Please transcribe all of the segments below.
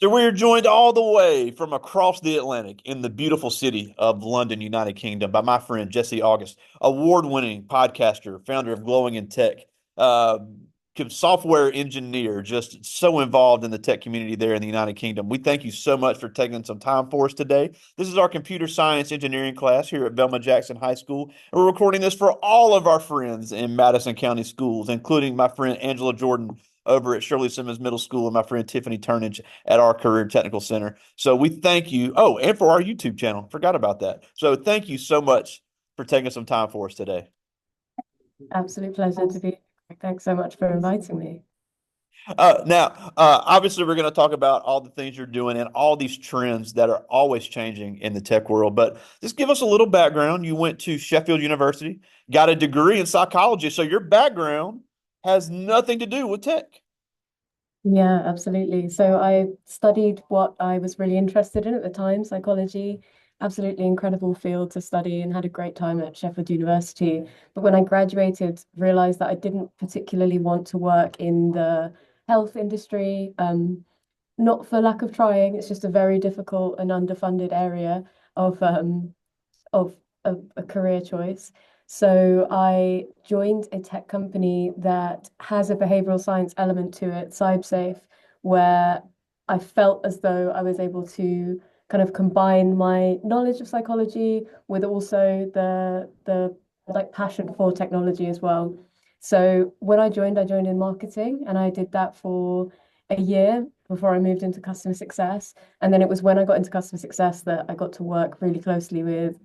So we are joined all the way from across the Atlantic in the beautiful city of London, United Kingdom, by my friend Jessie Auguste, award-winning podcaster, founder of Glowing in Tech, uh, software engineer, just so involved in the tech community there in the United Kingdom. We thank you so much for taking some time for us today. This is our computer science engineering class here at Velma Jackson High School. And we're recording this for all of our friends in Madison County schools, including my friend Angela Jordan over at Shirley Simmons Middle School and my friend Tiffany Turnage at our Career Technical Center. So we thank you. Oh, and for our YouTube channel. Forgot about that. So thank you so much for taking some time for us today. Absolute pleasure to be here. Thanks so much for inviting me. Obviously, we're going to talk about all the things you're doing and all these trends that are always changing in the tech world. But just give us a little background. You went to Sheffield University, got a degree in psychology. So your background has nothing to do with tech. Yeah, absolutely. So I studied what I was really interested in at the time, psychology. Absolutely incredible field to study and had a great time at Sheffield University. But when I graduated, realized that I didn't particularly want to work in the health industry. Not for lack of trying, it's just a very difficult and underfunded area of of a career choice. So I joined a tech company that has a behavioral science element to it, CyberSafe, where I felt as though I was able to kind of combine my knowledge of psychology with also the like passion for technology as well. So when I joined in marketing and I did that for a year before I moved into customer success. And then it was when I got into customer success that I got to work really closely with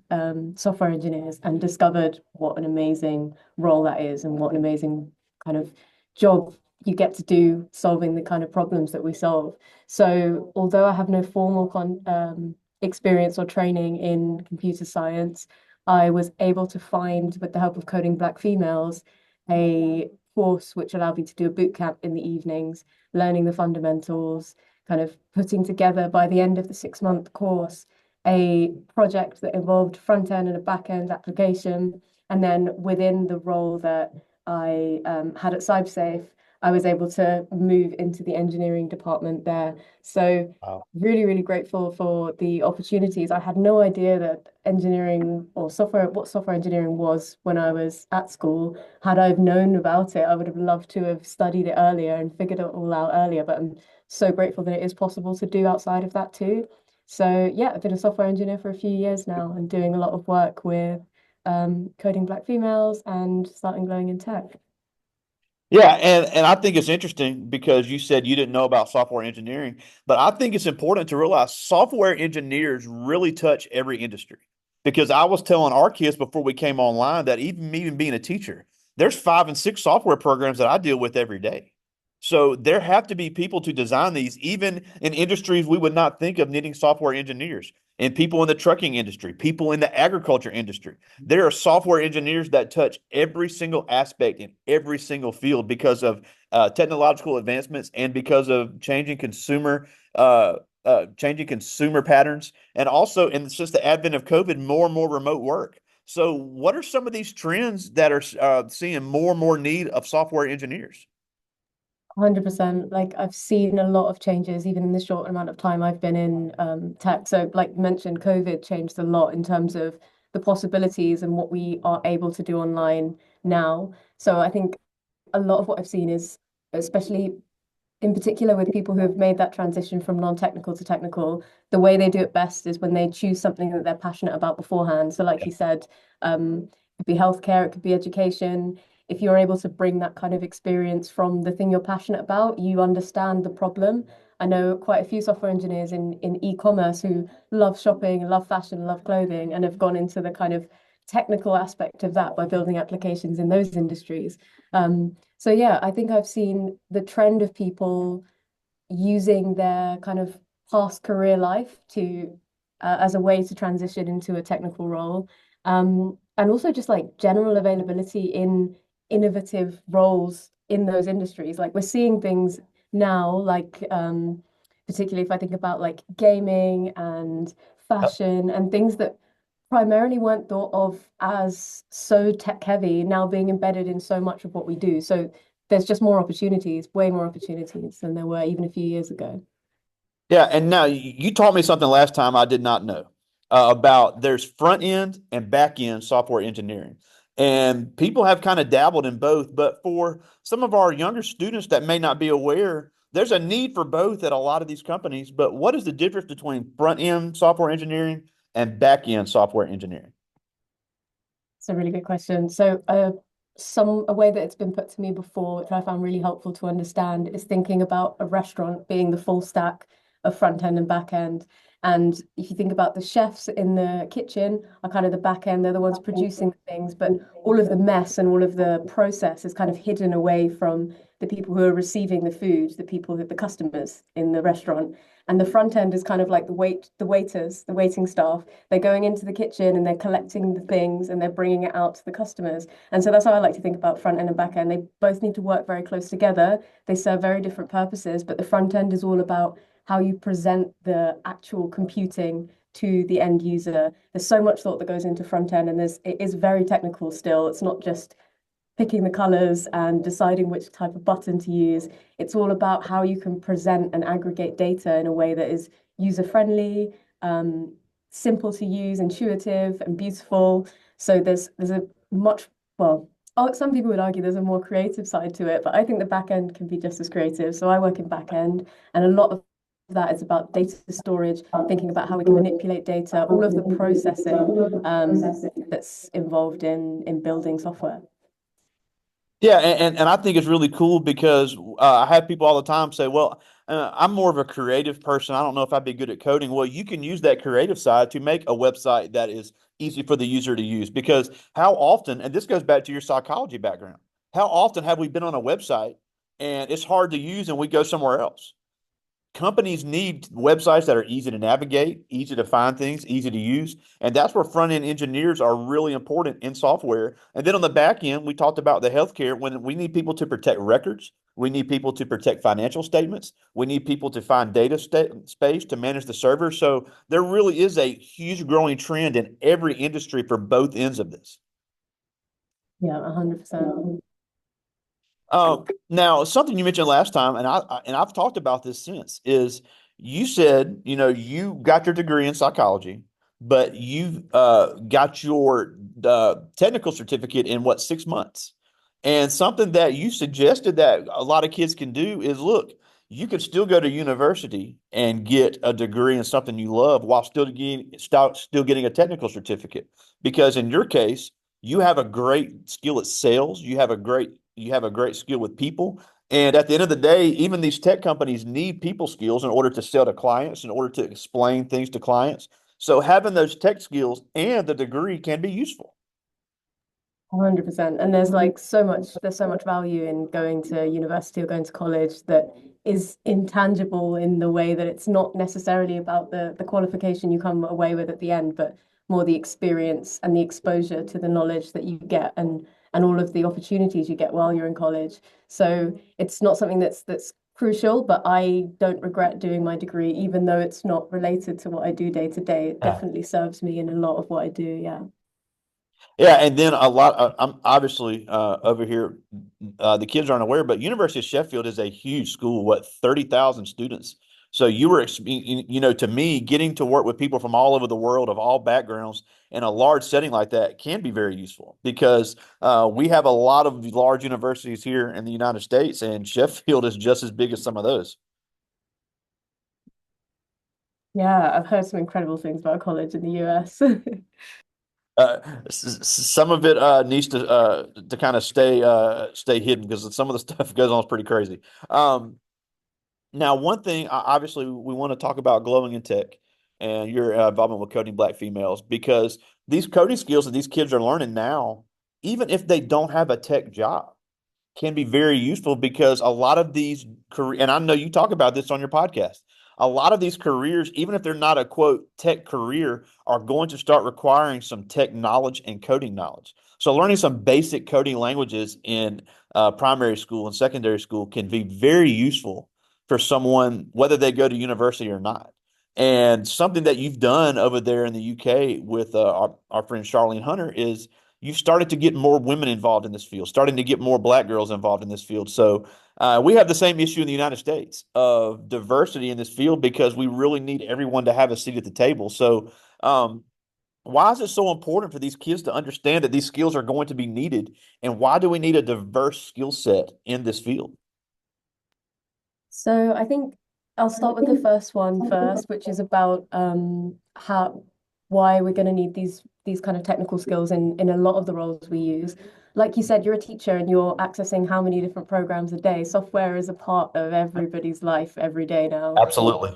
software engineers and discovered what an amazing role that is and what an amazing kind of job you get to do solving the kind of problems that we solve. So, although I have no formal experience or training in computer science, I was able to find, with the help of Coding Black Females, a course which allowed me to do a boot camp in the evenings, learning the fundamentals, kind of putting together by the end of the 6 month course a project that involved front end and a back end application. And then within the role that I had at CyberSafe, I was able to move into the engineering department there. So Wow. really, really grateful for the opportunities. I had no idea that engineering or software, what software engineering was when I was at school. Had I have known about it, I would have loved to have studied it earlier and figured it all out earlier. But I'm so grateful that it is possible to do outside of that too. So yeah, I've been a software engineer for a few years now and doing a lot of work with coding Black females and starting Glowing in Tech. Yeah, and I think it's interesting because you said you didn't know about software engineering, but I think it's important to realize software engineers really touch every industry. Because I was telling our kids before we came online that even me even being a teacher, there's 5 and 6 software programs that I deal with every day. So there have to be people to design these, even in industries we would not think of needing software engineers, and people in the trucking industry, people in the agriculture industry. There are software engineers that touch every single aspect in every single field because of technological advancements and because of changing consumer patterns, and also, and since the advent of COVID, more and more remote work. So, what are some of these trends that are seeing more and more need of software engineers? 100%. Like I've seen a lot of changes even in the short amount of time I've been in tech. So like mentioned, COVID changed a lot in terms of the possibilities and what we are able to do online now. So I think a lot of what I've seen is, especially in particular with people who have made that transition from non-technical to technical, the way they do it best is when they choose something that they're passionate about beforehand. So, like you said, it could be healthcare, it could be education. If you're able to bring that kind of experience from the thing you're passionate about, you understand the problem. I know quite a few software engineers in e-commerce who love shopping, love fashion, love clothing, and have gone into the kind of technical aspect of that by building applications in those industries. So yeah, I think I've seen the trend of people using their kind of past career life to as a way to transition into a technical role. And also just like general availability in innovative roles in those industries. Like we're seeing things now, like particularly if I think about like gaming and fashion and things that primarily weren't thought of as so tech heavy now being embedded in so much of what we do. So there's just more opportunities, way more opportunities than there were even a few years ago. Yeah, and now you taught me something last time I did not know about there's front end and back end software engineering. And people have kind of dabbled in both, but for some of our younger students that may not be aware, there's a need for both at a lot of these companies. But what is the difference between front end software engineering and back end software engineering? It's a really good question. So, a way that it's been put to me before, which I found really helpful to understand, is thinking about a restaurant being the full stack of front end and back end. And if you think about the chefs in the kitchen are kind of the back end, they're the ones producing things, but all of the mess and all of the process is kind of hidden away from the people who are receiving the food, the people, the customers in the restaurant. And the front end is kind of like the waiters, the waiting staff. They're going into the kitchen and they're collecting the things and they're bringing it out to the customers. And so that's how I like to think about front end and back end. They both need to work very close together. They serve very different purposes, but the front end is all about how you present the actual computing to the end user. There's so much thought that goes into front end, and it is very technical still. It's not just picking the colors and deciding which type of button to use. It's all about how you can present and aggregate data in a way that is user friendly, simple to use, intuitive, and beautiful. So there's a much well. Oh, some people would argue there's a more creative side to it, but I think the back end can be just as creative. So I work in back end, and a lot of that is about data storage, thinking about how we can manipulate data, all of the processing that's involved in building software. Yeah, and I think it's really cool because I have people all the time say, "Well, I'm more of a creative person. I don't know if I'd be good at coding." Well, you can use that creative side to make a website that is easy for the user to use. Because how often, and this goes back to your psychology background, how often have we been on a website and it's hard to use and we go somewhere else? Companies need websites that are easy to navigate, easy to find things, easy to use. And that's where front end engineers are really important in software. And then on the back end, we talked about the healthcare when we need people to protect records. We need people to protect financial statements. We need people to find space to manage the server. So there really is a huge growing trend in every industry for both ends of this. Yeah, 100%. Now, something you mentioned last time, and I've talked about this since, is you said you got your degree in psychology, but you got your technical certificate in what 6 months, and something that you suggested that a lot of kids can do is look, you could still go to university and get a degree in something you love while still getting a technical certificate, because in your case you have a great skill at sales. You have a great skill with people. And at the end of the day, even these tech companies need people skills in order to sell to clients, in order to explain things to clients. So having those tech skills and the degree can be useful. 100%. And there's so much value in going to university or going to college that is intangible in the way that it's not necessarily about the qualification you come away with at the end, but more the experience and the exposure to the knowledge that you get and all of the opportunities you get while you're in college. So it's not something that's crucial, but I don't regret doing my degree, even though it's not related to what I do day to day. It definitely serves me in a lot of what I do. Yeah. Yeah, and then a lot. I'm obviously over here. The kids aren't aware, but University of Sheffield is a huge school. What 30,000 students? So to me, getting to work with people from all over the world of all backgrounds in a large setting like that can be very useful because we have a lot of large universities here in the United States, and Sheffield is just as big as some of those. Yeah, I've heard some incredible things about college in the US. Uh, some of it needs to kind of stay hidden because some of the stuff goes on is pretty crazy. Now, one thing, obviously, we want to talk about glowing in tech and your involvement with coding Black females because these coding skills that these kids are learning now, even if they don't have a tech job, can be very useful because a lot of these career, and I know you talk about this on your podcast, a lot of these careers, even if they're not a quote tech career, are going to start requiring some tech knowledge and coding knowledge. So learning some basic coding languages in primary school and secondary school can be very useful for someone, whether they go to university or not. And something that you've done over there in the UK with our friend Charlene Hunter is you've started to get more women involved in this field, starting to get more black girls involved in this field. So we have the same issue in the United States of diversity in this field because we really need everyone to have a seat at the table. So why is it so important for these kids to understand that these skills are going to be needed? And why do we need a diverse skill set in this field? So I think I'll start with the first one first, which is about how why we're going to need these kind of technical skills in a lot of the roles we use. Like you said, you're a teacher and you're accessing how many different programs a day. Software is a part of everybody's life every day now. Absolutely.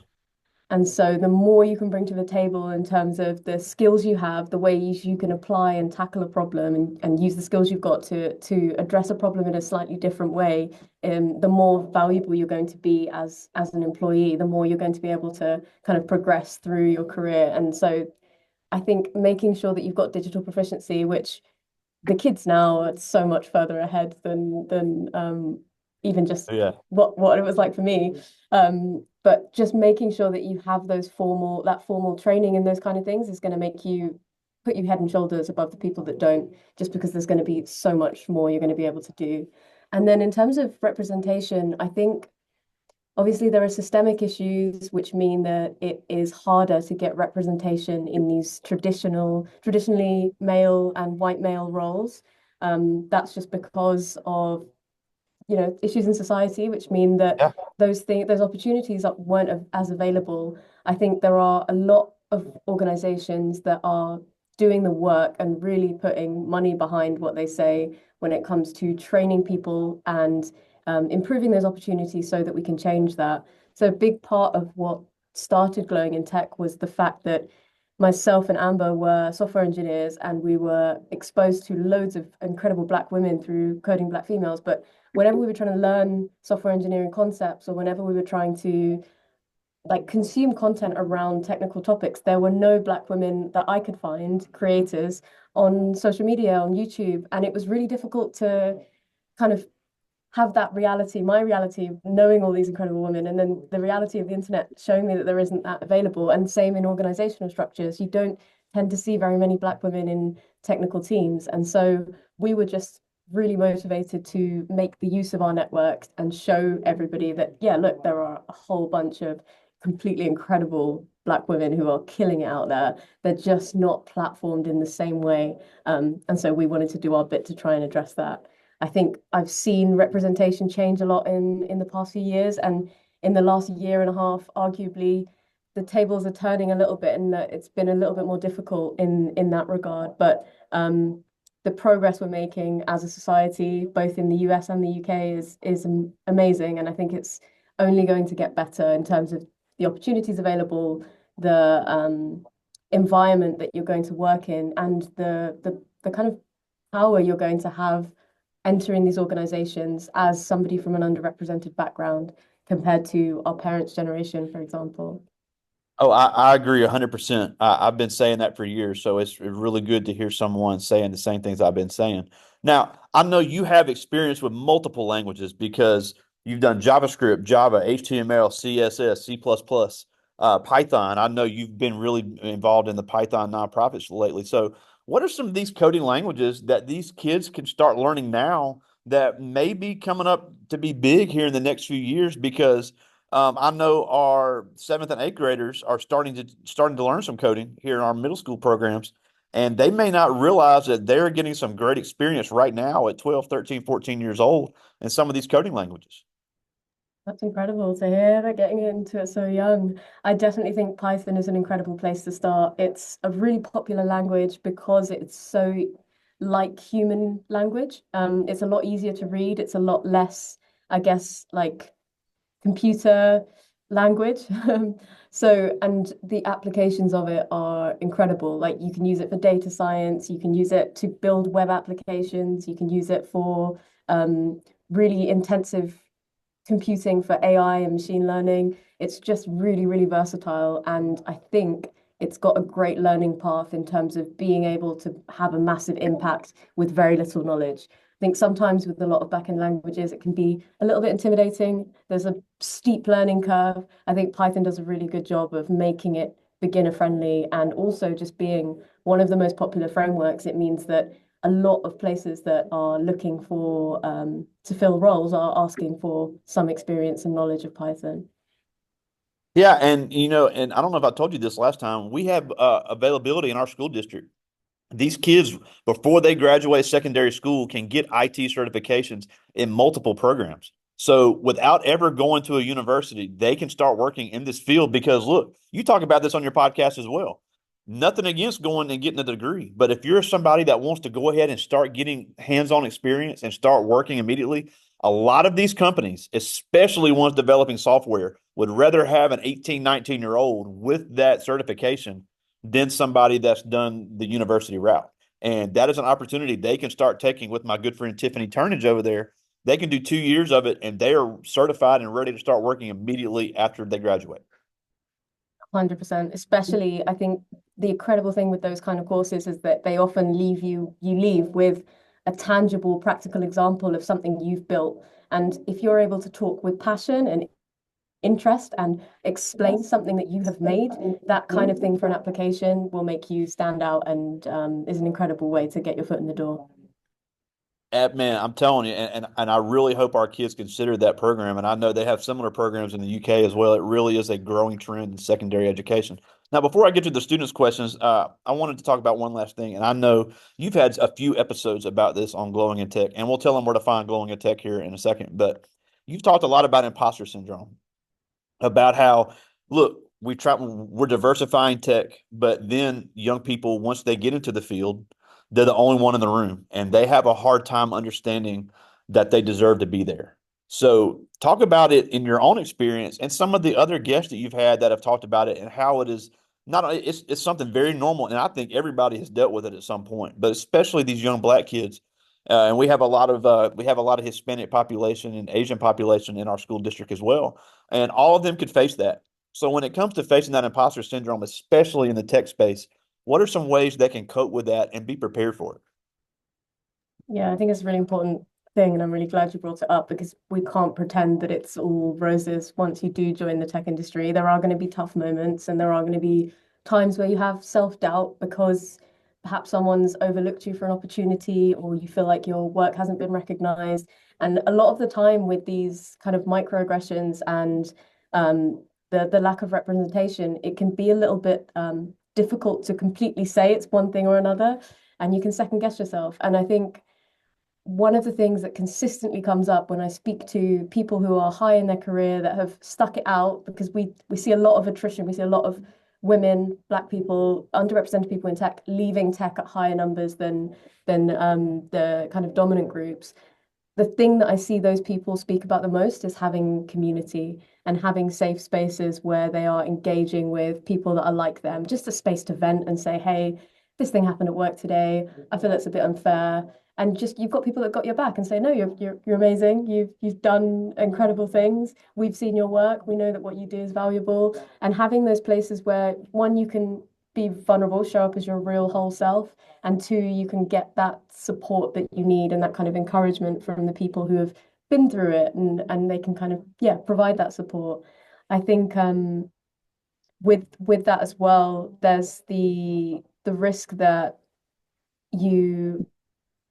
And so the more you can bring to the table in terms of the skills you have, the ways you can apply and tackle a problem and use the skills you've got to address a problem in a slightly different way, the more valuable you're going to be as an employee, the more you're going to be able to kind of progress through your career. And so I think making sure that you've got digital proficiency, which the kids now are so much further ahead than even just Yeah. what it was like for me. But just making sure that you have that formal training and those kind of things is going to make you put you head and shoulders above the people that don't, just because there's going to be so much more you're going to be able to do. And then in terms of representation, I think obviously there are systemic issues which mean that it is harder to get representation in these traditionally male and white male roles. That's just because of issues in society, which mean that Yeah. those opportunities that weren't as available. I think there are a lot of organizations that are doing the work and really putting money behind what they say when it comes to training people and improving those opportunities so that we can change that. So a big part of what started Glowing in Tech was the fact that myself and Amber were software engineers and we were exposed to loads of incredible Black women through Coding Black Females. But whenever we were trying to learn software engineering concepts or whenever we were trying to like consume content around technical topics, there were no Black women that I could find, creators on social media, on YouTube. And it was really difficult to kind of have that reality, my reality, knowing all these incredible women, and then the reality of the internet showing me that there isn't that available. And same in organizational structures. You don't tend to see very many Black women in technical teams. And so we were just really motivated to make the use of our networks and show everybody that, yeah, look, there are a whole bunch of completely incredible Black women who are killing it out there. They're just not platformed in the same way. And so we wanted to do our bit to try and address that. I think I've seen representation change a lot in the past few years, and in the last year and a half, arguably, the tables are turning a little bit, and that it's been a little bit more difficult in that regard. But the progress we're making as a society, both in the US and the UK, is amazing, and I think it's only going to get better in terms of the opportunities available, the environment that you're going to work in, and the kind of power you're going to have entering these organizations as somebody from an underrepresented background compared to our parents' generation, for example. Oh, I agree 100%. I've been saying that for years, so it's really good to hear someone saying the same things I've been saying. Now, I know you have experience with multiple languages because you've done JavaScript, Java, HTML, CSS, C++, Python. I know you've been really involved in the Python nonprofits lately. So, what are some of these coding languages that these kids can start learning now that may be coming up to be big here in the next few years? Because I know our seventh and eighth graders are starting to learn some coding here in our middle school programs, and they may not realize that they're getting some great experience right now at 12, 13, 14 years old in some of these coding languages. That's incredible to hear. They're getting into it so young. I definitely think Python is an incredible place to start. It's a really popular language because it's so like human language. It's a lot easier to read. It's a lot less, I guess, like computer language. So, and the applications of it are incredible. Like you can use it for data science, you can use it to build web applications, you can use it for really intensive computing for AI and machine learning. It's just really, really versatile. And I think it's got a great learning path in terms of being able to have a massive impact with very little knowledge. I think sometimes with a lot of backend languages, it can be a little bit intimidating. There's a steep learning curve. I think Python does a really good job of making it beginner friendly and also just being one of the most popular frameworks. It means that a lot of places that are looking for to fill roles are asking for some experience and knowledge of Python. Yeah, and and I don't know if I told you this last time, we have availability in our school district. These kids, before they graduate secondary school, can get IT certifications in multiple programs. So without ever going to a university, they can start working in this field because look, you talk about this on your podcast as well. Nothing against going and getting a degree, but if you're somebody that wants to go ahead and start getting hands-on experience and start working immediately, a lot of these companies, especially ones developing software, would rather have an 18, 19-year-old with that certification than somebody that's done the university route. And that is an opportunity they can start taking with my good friend Tiffany Turnage over there. They can do 2 years of it and they are certified and ready to start working immediately after they graduate. 100%. Especially, I think the incredible thing with those kind of courses is that they often you leave with a tangible, practical example of something you've built. And if you're able to talk with passion and interest and explain something that you have made, that kind of thing for an application will make you stand out and is an incredible way to get your foot in the door. Man, I'm telling you, and I really hope our kids consider that program. And I know they have similar programs in the UK as well. It really is a growing trend in secondary education. Now, before I get to the students' questions, I wanted to talk about one last thing. And I know you've had a few episodes about this on Glowing in Tech, and we'll tell them where to find Glowing in Tech here in a second. But you've talked a lot about imposter syndrome, about how look, we're diversifying tech, but then young people, once they get into the field, they're the only one in the room and they have a hard time understanding that they deserve to be there. So talk about it in your own experience and some of the other guests that you've had that have talked about it and how it is not it's something very normal, and I think everybody has dealt with it at some point, but especially these young black kids. And we have a lot of Hispanic population and Asian population in our school district as well, and all of them could face that. So when it comes to facing that imposter syndrome, especially in the tech space, what are some ways they can cope with that and be prepared for it? Yeah, I think it's a really important thing, and I'm really glad you brought it up because we can't pretend that it's all roses once you do join the tech industry. There are going to be tough moments, and there are going to be times where you have self-doubt because perhaps someone's overlooked you for an opportunity or you feel like your work hasn't been recognized. And a lot of the time with these kind of microaggressions and the lack of representation, it can be a little bit difficult to completely say it's one thing or another, and you can second guess yourself. And I think one of the things that consistently comes up when I speak to people who are high in their career that have stuck it out, because we see a lot of attrition, we see a lot of women, black people, underrepresented people in tech leaving tech at higher numbers than the kind of dominant groups. The thing that I see those people speak about the most is having community and having safe spaces where they are engaging with people that are like them, just a space to vent and say, hey, this thing happened at work today. I feel it's a bit unfair. And just you've got people that got your back and say, no, you're amazing. You've done incredible things. We've seen your work. We know that what you do is valuable. And having those places where one, you can be vulnerable, show up as your real whole self, and two, you can get that support that you need and that kind of encouragement from the people who have been through it, and they can kind of provide that support. I think with that as well, there's the risk that you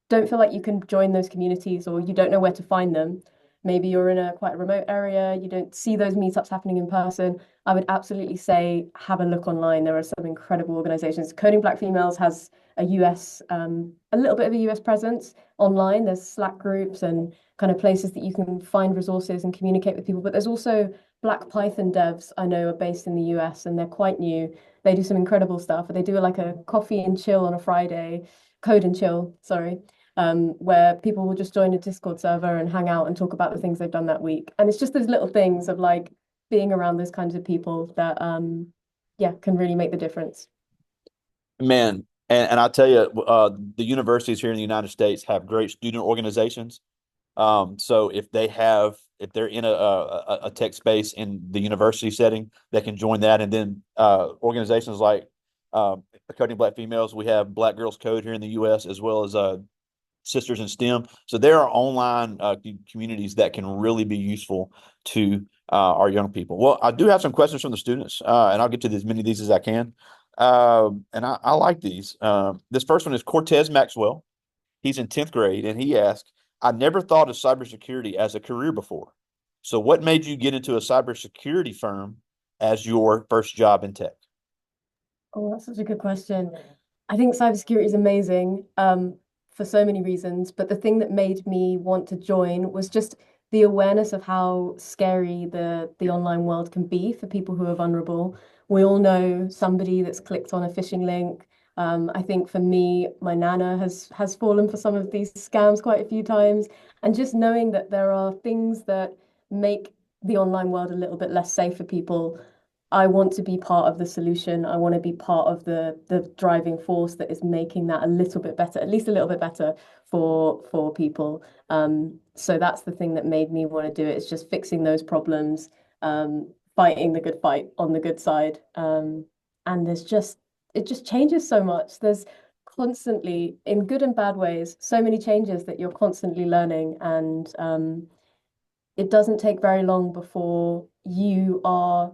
don't feel like you can join those communities or you don't know where to find them. Maybe you're in a quite a remote area, you don't see those meetups happening in person. I would absolutely say have a look online. There are some incredible organizations. Coding Black Females has a US, a little bit of a US presence online. There's Slack groups and kind of places that you can find resources and communicate with people. But there's also Black Python devs I know are based in the US and they're quite new. They do some incredible stuff. They do like a coffee and chill on a Friday, code and chill, sorry, where people will just join a Discord server and hang out and talk about the things they've done that week. And it's just those little things of like being around those kinds of people that can really make the difference. Man, and I tell you, the universities here in the United States have great student organizations. So if they're in a tech space in the university setting, they can join that. And then organizations like Coding Black Females, we have Black Girls Code here in the U.S. as well as Sisters in STEM. So there are online communities that can really be useful to our young people. Well, I do have some questions from the students, and I'll get to as many of these as I can. And I like these. This first one is Cortez Maxwell. He's in 10th grade, and he asked, I never thought of cybersecurity as a career before. So, what made you get into a cybersecurity firm as your first job in tech? Oh, that's such a good question. I think cybersecurity is amazing, for so many reasons, but the thing that made me want to join was just the awareness of how scary the online world can be for people who are vulnerable. We all know somebody that's clicked on a phishing link. I think for me, my nana has fallen for some of these scams quite a few times, and just knowing that there are things that make the online world a little bit less safe for people. I want to be part of the solution. I want to be part of the driving force that is making that a little bit better, at least a little bit better for people. So that's the thing that made me want to do it. It's just fixing those problems, fighting the good fight on the good side. And it just changes so much. There's constantly, in good and bad ways, so many changes that you're constantly learning, and it doesn't take very long before you are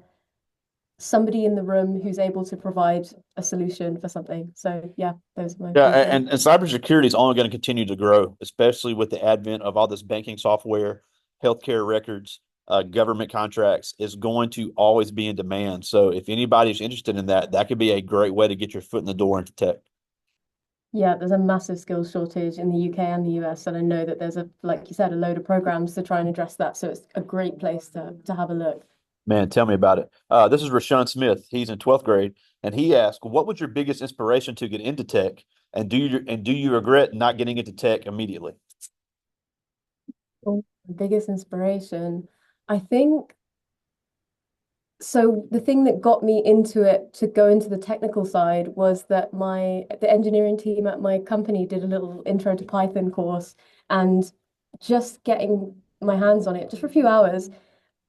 somebody in the room who's able to provide a solution for something. So yeah, those are my Yeah, reasons. and cybersecurity is only going to continue to grow, especially with the advent of all this banking software, healthcare records, government contracts is going to always be in demand. So if anybody's interested in that, that could be a great way to get your foot in the door into tech. Yeah, there's a massive skills shortage in the UK and the US, and I know that there's a, like you said, a load of programs to try and address that. So it's a great place to have a look. Man, tell me about it. This is Rashawn Smith. He's in 12th grade, and he asked, "What was your biggest inspiration to get into tech, and do you regret not getting into tech immediately?" Oh, biggest inspiration. I think so the thing that got me into it to go into the technical side was that the engineering team at my company did a little intro to Python course, and just getting my hands on it just for a few hours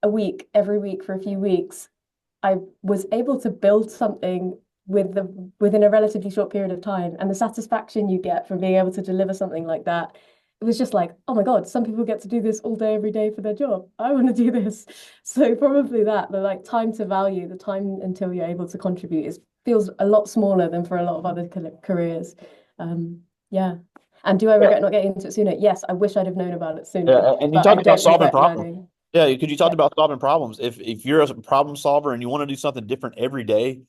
a week, every week for a few weeks, I was able to build something within a relatively short period of time, and the satisfaction you get from being able to deliver something like that, it was just like, oh my God, some people get to do this all day, every day for their job. I want to do this. So probably that, the like time to value, the time until you're able to contribute is feels a lot smaller than for a lot of other careers. Yeah. And do I regret not getting into it sooner? Yes, I wish I'd have known about it sooner, And you but I talked about don't solving regret problems. learning. Yeah, because you talked Yeah. about solving problems. If you're a problem solver and you want to do something different every day,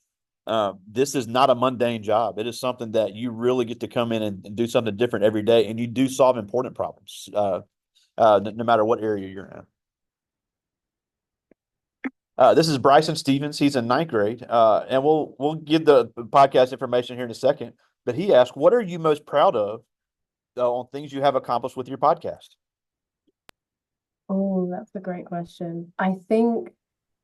this is not a mundane job. It is something that you really get to come in and do something different every day, and you do solve important problems, no matter what area you're in. This is Bryson Stevens. He's in ninth grade, and we'll give the podcast information here in a second. But he asked, "What are you most proud of on things you have accomplished with your podcast?" Oh, that's a great question. I think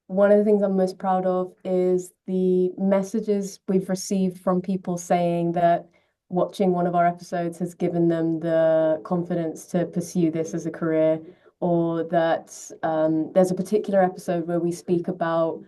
one of the things I'm most proud of is the messages we've received from people saying that watching one of our episodes has given them the confidence to pursue this as a career, or that there's a particular episode where we speak about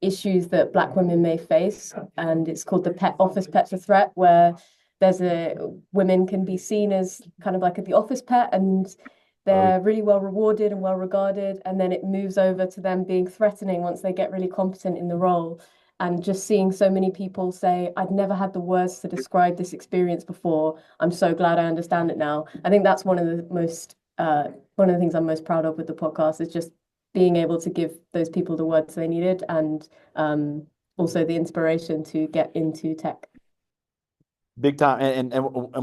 issues that Black women may face, and it's called the pet office pet to threat, where there's a women can be seen as kind of like the office pet, and Oh, they're really well rewarded and well regarded, and then it moves over to them being threatening once they get really competent in the role. And just seeing so many people say, I'd never had the words to describe this experience before. I'm so glad I understand it now. I think that's one of the things I'm most proud of with the podcast is just being able to give those people the words they needed, and also the inspiration to get into tech. big time, and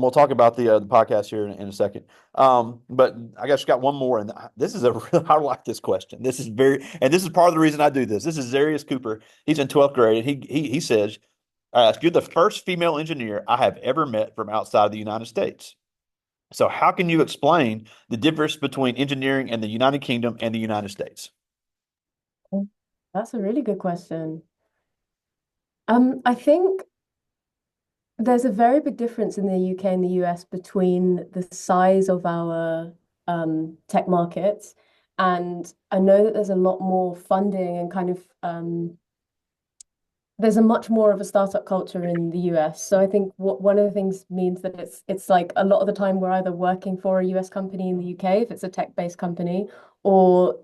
we'll talk about the podcast here in a second. But I guess got one more, and this is a real, I like this question. This is and this is part of the reason I do this. This is Zarius Cooper. He's in 12th grade, and he says, "You're the first female engineer I have ever met from outside of the United States. So how can you explain the difference between engineering in the United Kingdom and the United States?" That's a really good question. I think there's a very big difference in the UK and the US between the size of our tech markets. And I know that there's a lot more funding and kind of there's a much more of a startup culture in the US. So I think one of the things means that it's like a lot of the time we're either working for a US company in the UK if it's a tech-based company, or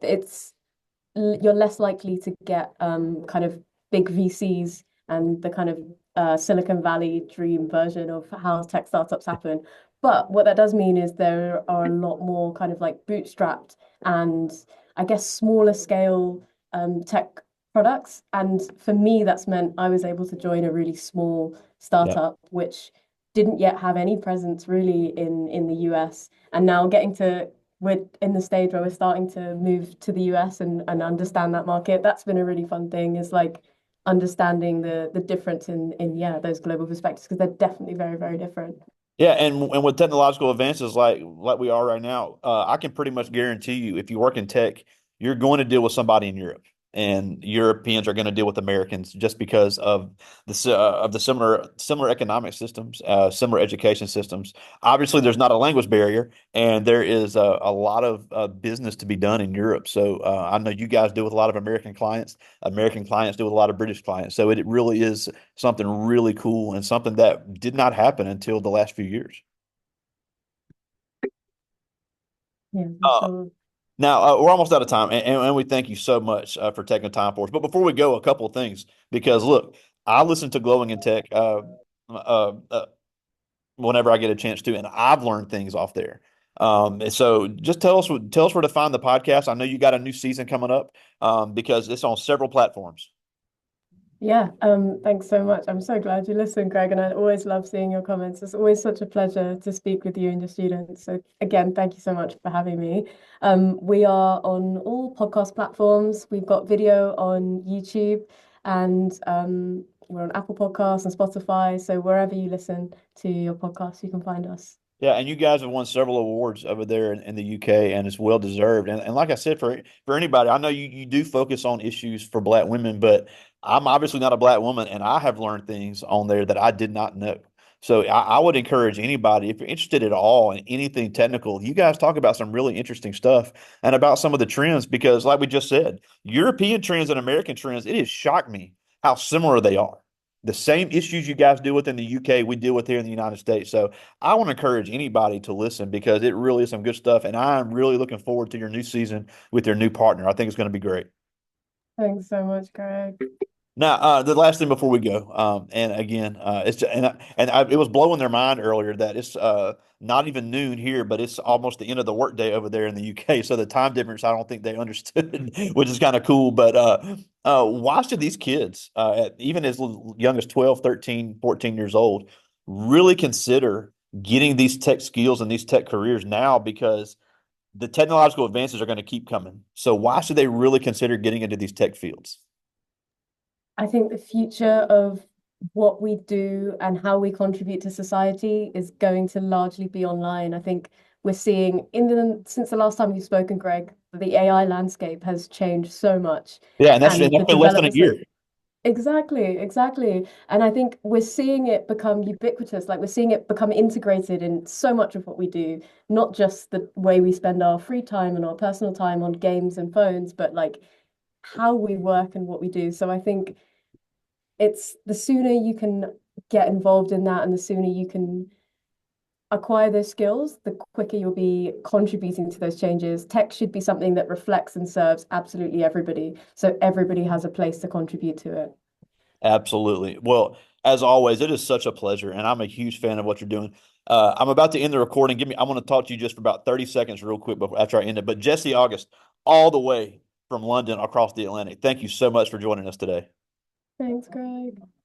you're less likely to get kind of big VCs and the kind of Silicon Valley dream version of how tech startups happen But what that does mean is there are a lot more kind of like bootstrapped and I guess smaller scale tech products. And for me, that's meant I was able to join a really small Yeah. startup, which didn't yet have any presence really in the US. And now we're in the stage where we're starting to move to the US and understand that market. That's been a really fun thing, is like understanding the difference in yeah, those global perspectives, because they're definitely very, very different. Yeah, and with technological advances like we are right now, I can pretty much guarantee you, if you work in tech, you're going to deal with somebody in Europe, and Europeans are going to deal with Americans just because of the similar economic systems, similar education systems. Obviously, there's not a language barrier, and there is a lot of business to be done in Europe. So I know you guys deal with a lot of American clients. American clients deal with a lot of British clients. So it really is something really cool and something that did not happen until the last few years. Yeah, for Uh, sure. Now, we're almost out of time, and we thank you so much for taking time for us. But before we go, a couple of things, because look, I listen to Glowing in Tech whenever I get a chance to, and I've learned things off there. And so just tell us where to find the podcast. I know you got a new season coming up because it's on several platforms. Yeah, thanks so much. I'm so glad you listened, Greg, and I always love seeing your comments. It's always such a pleasure to speak with you and your students. So again, thank you so much for having me. We are on all podcast platforms. We've got video on YouTube, and we're on Apple Podcasts and Spotify. So wherever you listen to your podcast, you can find us. Yeah, and you guys have won several awards over there in the UK, and it's well deserved. And like I said, for anybody, I know you do focus on issues for Black women, but I'm obviously not a Black woman, and I have learned things on there that I did not know. So I would encourage anybody, if you're interested at all in anything technical, you guys talk about some really interesting stuff and about some of the trends, because like we just said, European trends and American trends, it has shocked me how similar they are. The same issues you guys deal with in the UK, we deal with here in the United States. So I want to encourage anybody to listen because it really is some good stuff. And I'm really looking forward to your new season with your new partner. I think it's going to be great. Thanks so much, Greg. Now, the last thing before we go, and again, it's it was blowing their mind earlier that it's not even noon here, but it's almost the end of the workday over there in the UK. So the time difference, I don't think they understood, which is kind of cool. But why should these kids, even as young as 12, 13, 14 years old, really consider getting these tech skills and these tech careers now? Because the technological advances are going to keep coming. So why should they really consider getting into these tech fields? I think the future of what we do and how we contribute to society is going to largely be online. I think we're seeing since the last time you've spoken, Greg, the AI landscape has changed so much. Yeah, and And that's the been less than a developers year. that exactly, exactly. And I think we're seeing it become ubiquitous, like we're seeing it become integrated in so much of what we do, not just the way we spend our free time and our personal time on games and phones, but like how we work and what we do. So I think it's the sooner you can get involved in that and the sooner you can acquire those skills, the quicker you'll be contributing to those changes. Tech should be something that reflects and serves absolutely everybody. So everybody has a place to contribute to it. Absolutely. Well, as always, it is such a pleasure, and I'm a huge fan of what you're doing. I'm about to end the recording. I want to talk to you just for about 30 seconds, real quick, before after I end it. But Jessie August, all the way from London across the Atlantic. Thank you so much for joining us today. Thanks, Greg.